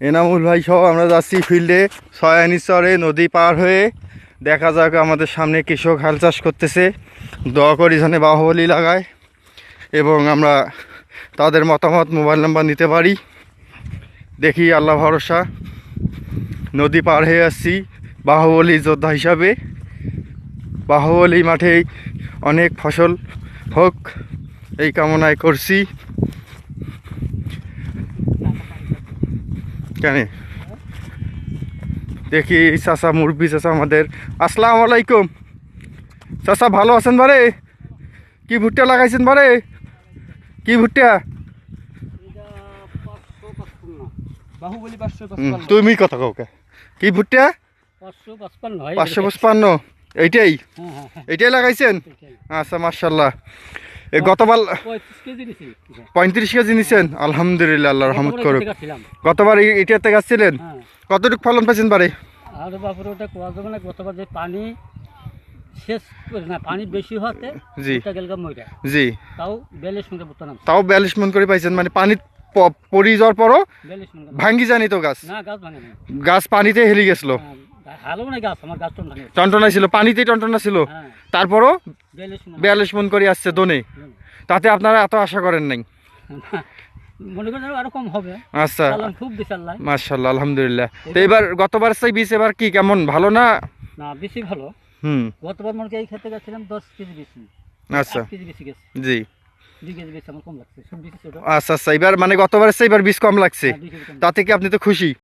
এনামুল ভাই সহ আমরা যাচ্ছি ফিল্ডে ছয়ানি চরে নদী পার হয়ে। দেখা যাক আমাদের সামনে কৃষক হাল চাষ করতেছে, দোয়া করি যেন বাহুবলী লাগায় এবং আমরা তাদের মতামত মোবাইল নাম্বার নিতে পারি। দেখি আল্লাহ ভরসা, নদী পার হয়ে আসছি বাহুবলী যোদ্ধা হিসাবে। বাহুবলী মাঠে অনেক ফসল হোক এই কামনায় করছি। কেন দেখি চাচা, মুরব্বী চাচা আমাদের। আসসালামু আলাইকুম চাচা, ভালো আছেন বারে? কি ভুট্টা লাগাইছেন বারে? কি ভুট্টা? তুমি কথা কাউকে কি ভুট্টা? 555 এইটাই এইটাই লাগাইছেন? আচ্ছা মাশাআল্লাহ। গতবার 35 কেজি নিছেন, আলহামদুলিল্লাহ, আল্লাহ রহমত করুক। গতবার এটাতে গাছছিলেন, কতটুকু ফলন পাইছেন বারে? আরে বাপরে, ওটা কোয়া যাবে না। গতবার যে পানি শেষ করে না, পানি বেশি হতে জি গেলগা মইরা, জি, তাও 42 মন বুত্তা নাম, তাও 42 মন করে পাইছেন। মানে পানি পড়ি যাওয়ার পরও 42 মন ভাঙ্গি জানি তো গাছ? না, গাছ ভাঙে না, গাছ পানিতে হেলি গেছিল, হালো না গাছ, আমার গাছ তো ভাঙে, টনটনা ছিল, পানিতেই টনটনা ছিল। তারপরও 42 মন করে আসছে দোনে। তাতে আপনারা এত আশা করেন নাই? মনে করেন আরো কম হবে। আচ্ছা, খুব বিশাল্লাহ, মাশাআল্লাহ, আলহামদুলিল্লাহ। তো এবার গতবার সেই বীজ এবার কি কেমন, ভালো না? না, বেশি ভালো। গতবার মনে এই খেতে গেছিলাম 10 কেজি বেশি। আচ্ছা, 8 কেজি বেশি গেছে। জি, 2 কেজি বেশি আমার কম লাগছে, সব বেশি ছোট। আচ্ছা আচ্ছা, এবার মানে গতবার সেই বীজ কম লাগছে, তাতে কি আপনি তো খুশি?